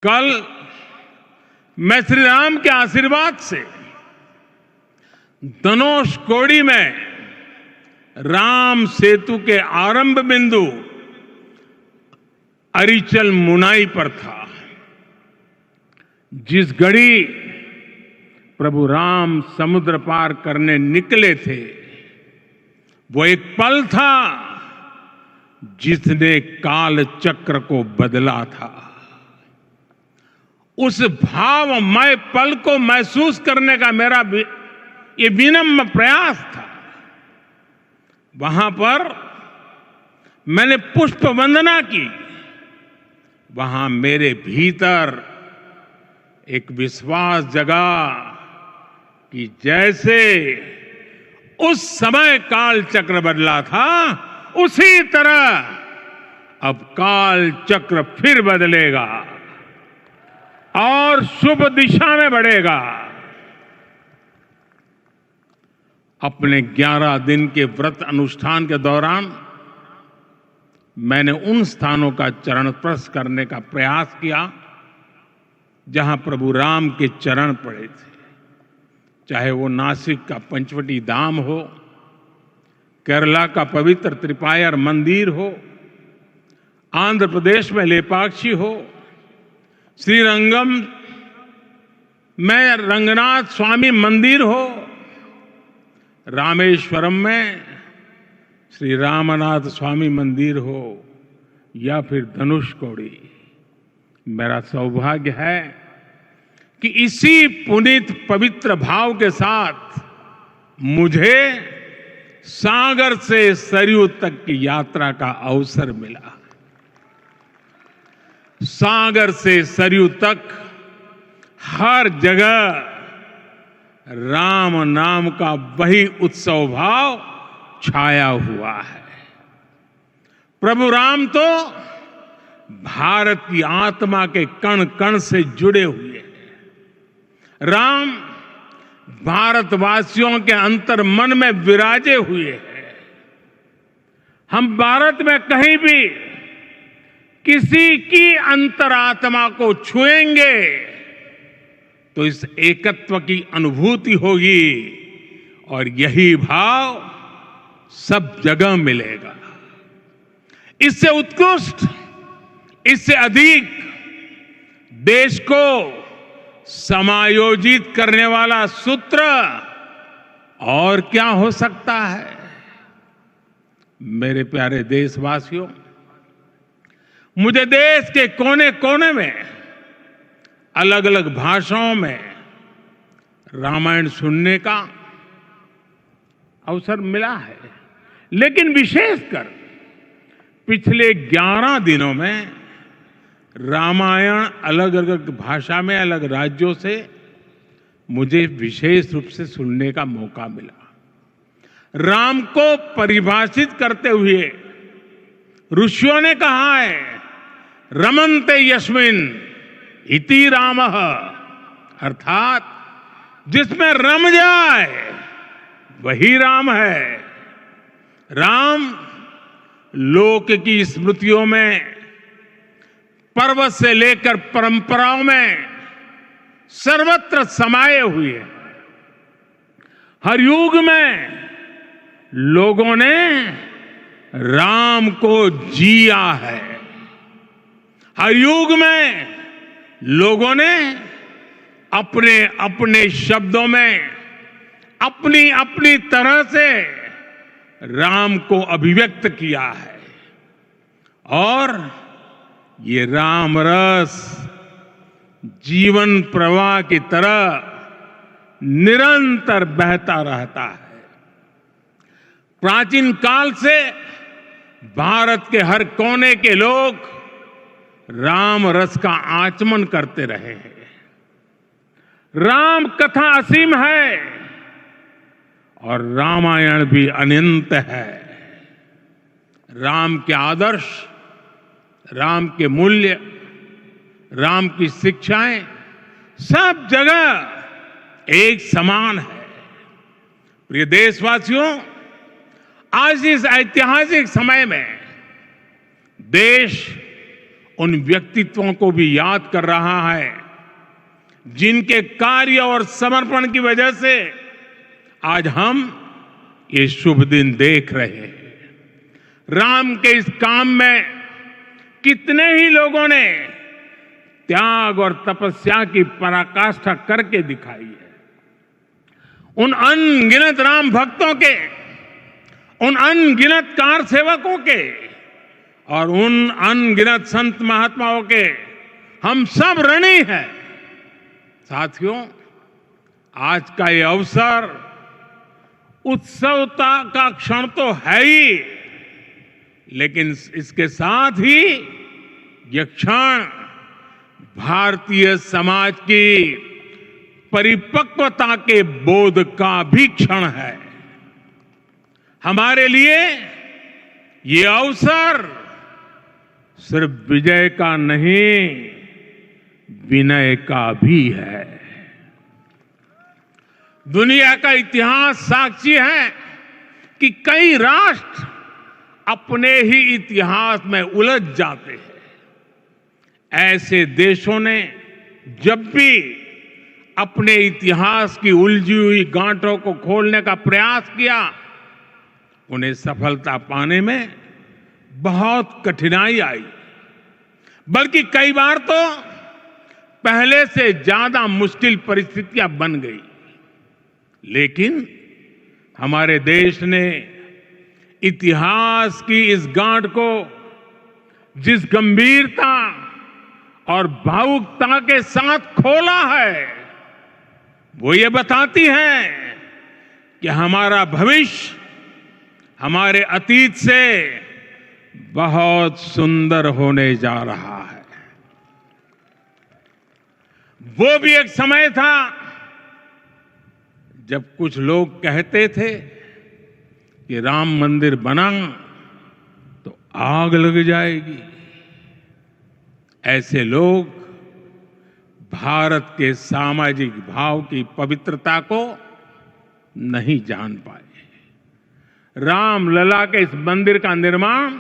कल मैं श्री राम के आशीर्वाद से धनुष कोडी में राम सेतु के आरंभ बिंदु अरिचल मुनाई पर था। जिस घड़ी प्रभु राम समुद्र पार करने निकले थे, वो एक पल था जिसने काल चक्र को बदला था। उस भावमय पल को महसूस करने का मेरा ये विनम्र प्रयास था। वहां पर मैंने पुष्प वंदना की। वहां मेरे भीतर एक विश्वास जगा कि जैसे उस समय काल चक्र बदला था, उसी तरह अब काल चक्र फिर बदलेगा और शुभ दिशा में बढ़ेगा। अपने 11 दिन के व्रत अनुष्ठान के दौरान मैंने उन स्थानों का चरण स्पर्श करने का प्रयास किया जहां प्रभु राम के चरण पड़े थे। चाहे वो नासिक का पंचवटी धाम हो, केरला का पवित्र त्रिपायर मंदिर हो, आंध्र प्रदेश में लेपाक्षी हो, श्रीरंगम में रंगनाथ स्वामी मंदिर हो, रामेश्वरम में श्री रामनाथ स्वामी मंदिर हो, या फिर धनुष कोडी। मेरा सौभाग्य है कि इसी पुनीत पवित्र भाव के साथ मुझे सागर से सरयू तक की यात्रा का अवसर मिला। सागर से सरयू तक हर जगह राम नाम का वही उत्सव भाव छाया हुआ है। प्रभु राम तो भारत की आत्मा के कण कण से जुड़े हुए हैं। राम भारतवासियों के अंतर मन में विराजे हुए हैं। हम भारत में कहीं भी किसी की अंतरात्मा को छुएंगे तो इस एकत्व की अनुभूति होगी, और यही भाव सब जगह मिलेगा। इससे उत्कृष्ट, इससे अधिक देश को समायोजित करने वाला सूत्र और क्या हो सकता है। मेरे प्यारे देशवासियों, मुझे देश के कोने कोने में अलग अलग भाषाओं में रामायण सुनने का अवसर मिला है, लेकिन विशेषकर पिछले 11 दिनों में रामायण अलग अलग भाषा में अलग राज्यों से मुझे विशेष रूप से सुनने का मौका मिला। राम को परिभाषित करते हुए ऋषियों ने कहा है, रमन्ते यस्मिन् इति रामः, अर्थात जिसमें रम जाए वही राम है। राम लोक की स्मृतियों में, पर्वत से लेकर परंपराओं में सर्वत्र समाये हुए हैं। हर युग में लोगों ने राम को जिया है। हर युग में लोगों ने अपने अपने शब्दों में अपनी अपनी तरह से राम को अभिव्यक्त किया है, और ये राम रस जीवन प्रवाह की तरह निरंतर बहता रहता है। प्राचीन काल से भारत के हर कोने के लोग राम रस का आचमन करते रहे हैं। राम कथा असीम है और रामायण भी अनंत है। राम के आदर्श, राम के मूल्य, राम की शिक्षाएं सब जगह एक समान है। प्रिय देशवासियों, आज इस ऐतिहासिक समय में देश उन व्यक्तित्वों को भी याद कर रहा है जिनके कार्य और समर्पण की वजह से आज हम ये शुभ दिन देख रहे हैं। राम के इस काम में कितने ही लोगों ने त्याग और तपस्या की पराकाष्ठा करके दिखाई है। उन अनगिनत राम भक्तों के, उन अनगिनत कार सेवकों के और उन अनगिनत संत महात्माओं के हम सब ऋणी हैं। साथियों, आज का ये अवसर उत्सवता का क्षण तो है ही, लेकिन इसके साथ ही यह क्षण भारतीय समाज की परिपक्वता के बोध का भी क्षण है। हमारे लिए ये अवसर सिर्फ विजय का नहीं, विनय का भी है। दुनिया का इतिहास साक्षी है कि कई राष्ट्र अपने ही इतिहास में उलझ जाते हैं। ऐसे देशों ने जब भी अपने इतिहास की उलझी हुई गांठों को खोलने का प्रयास किया, उन्हें सफलता पाने में बहुत कठिनाई आई, बल्कि कई बार तो पहले से ज्यादा मुश्किल परिस्थितियां बन गई। लेकिन हमारे देश ने इतिहास की इस गांठ को जिस गंभीरता और भावुकता के साथ खोला है, वो ये बताती है कि हमारा भविष्य हमारे अतीत से बहुत सुंदर होने जा रहा है। वो भी एक समय था जब कुछ लोग कहते थे कि राम मंदिर बना तो आग लग जाएगी। ऐसे लोग भारत के सामाजिक भाव की पवित्रता को नहीं जान पाए। रामलला के इस मंदिर का निर्माण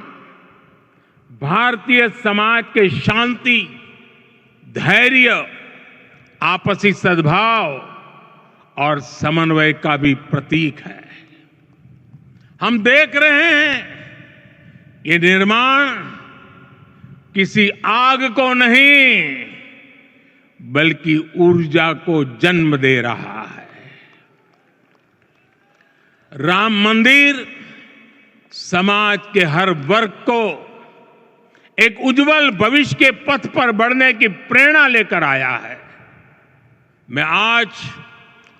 भारतीय समाज के शांति, धैर्य, आपसी सद्भाव और समन्वय का भी प्रतीक है। हम देख रहे हैं ये निर्माण किसी आग को नहीं, बल्कि ऊर्जा को जन्म दे रहा है। राम मंदिर समाज के हर वर्ग को एक उज्जवल भविष्य के पथ पर बढ़ने की प्रेरणा लेकर आया है। मैं आज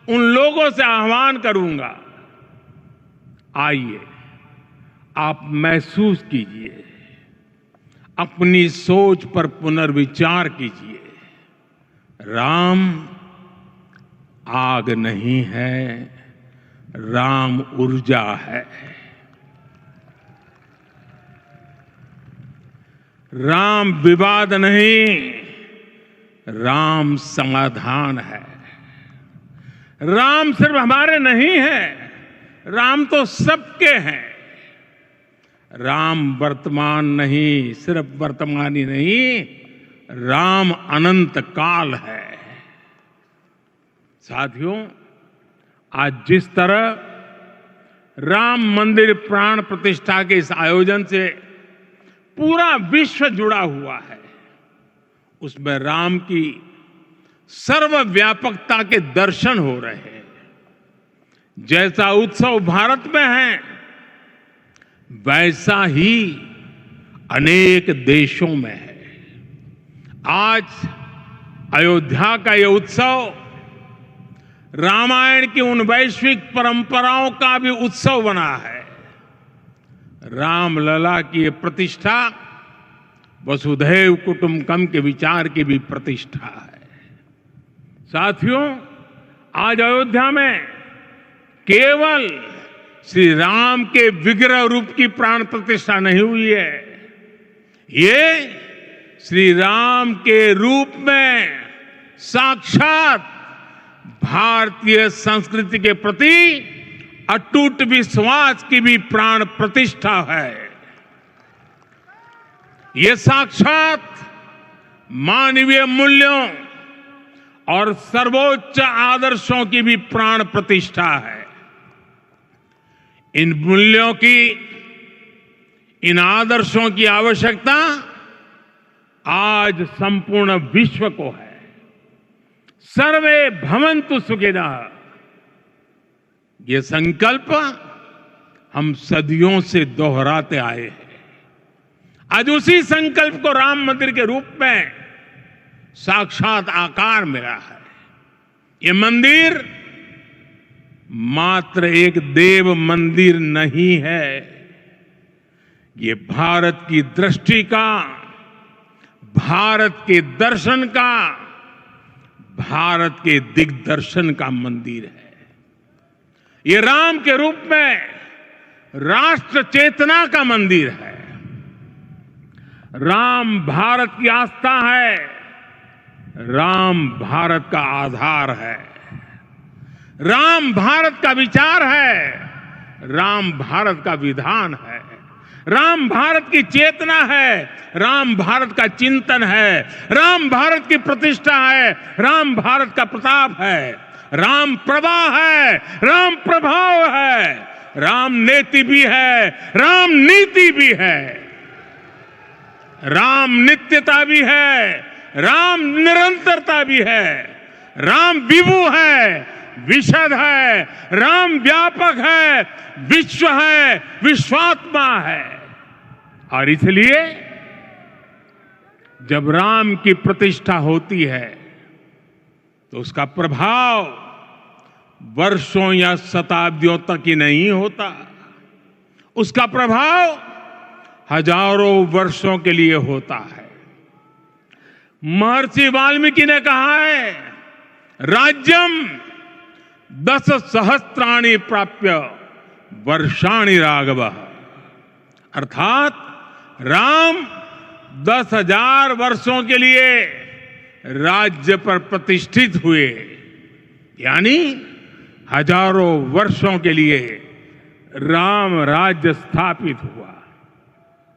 उन लोगों से आह्वान करूंगा, आइए आप महसूस कीजिए, अपनी सोच पर पुनर्विचार कीजिए। राम आग नहीं है, राम ऊर्जा है। राम विवाद नहीं, राम समाधान है। राम सिर्फ हमारे नहीं है, राम तो सबके हैं। राम वर्तमान नहीं, सिर्फ वर्तमानी नहीं, राम अनंत काल है। साथियों, आज जिस तरह राम मंदिर प्राण प्रतिष्ठा के इस आयोजन से पूरा विश्व जुड़ा हुआ है, उसमें राम की सर्वव्यापकता के दर्शन हो रहे हैं। जैसा उत्सव भारत में है, वैसा ही अनेक देशों में है। आज अयोध्या का यह उत्सव रामायण की उन वैश्विक परंपराओं का भी उत्सव बना है। रामलला की यह प्रतिष्ठा वसुधैव कुटुंबकम के विचार की भी प्रतिष्ठा है। साथियों, आज अयोध्या में केवल श्री राम के विग्रह रूप की प्राण प्रतिष्ठा नहीं हुई है, ये श्री राम के रूप में साक्षात भारतीय संस्कृति के प्रति अटूट विश्वास की भी प्राण प्रतिष्ठा है। ये साक्षात मानवीय मूल्यों और सर्वोच्च आदर्शों की भी प्राण प्रतिष्ठा है। इन मूल्यों की, इन आदर्शों की आवश्यकता आज संपूर्ण विश्व को है। सर्वे भवन्तु सुखिनः, ये संकल्प हम सदियों से दोहराते आए हैं। आज उसी संकल्प को राम मंदिर के रूप में साक्षात आकार मिला है। ये मंदिर मात्र एक देव मंदिर नहीं है, ये भारत की दृष्टि का, भारत के दर्शन का, भारत के दिग्दर्शन का मंदिर है। ये राम के रूप में राष्ट्र चेतना का मंदिर है। राम भारत की आस्था है, राम भारत का आधार है, राम भारत का विचार है, राम भारत का विधान है, राम भारत की चेतना है, राम भारत का चिंतन है, राम भारत की प्रतिष्ठा है, राम भारत का प्रताप है, राम प्रवाह है, राम प्रभाव है, राम नेति भी है, राम नीति भी है, राम नित्यता भी है, राम निरंतरता भी है, राम विभु है, विशद है, राम व्यापक है, विश्व है, विश्वात्मा है। और इसलिए जब राम की प्रतिष्ठा होती है तो उसका प्रभाव वर्षों या शताब्दियों तक ही नहीं होता, उसका प्रभाव हजारों वर्षों के लिए होता है। महर्षि वाल्मीकि ने कहा है, राज्यम 10 सहस्त्राणि प्राप्य वर्षाणि राघव, अर्थात राम 10,000 वर्षों के लिए राज्य पर प्रतिष्ठित हुए, यानी हजारों वर्षों के लिए राम राज्य स्थापित हुआ।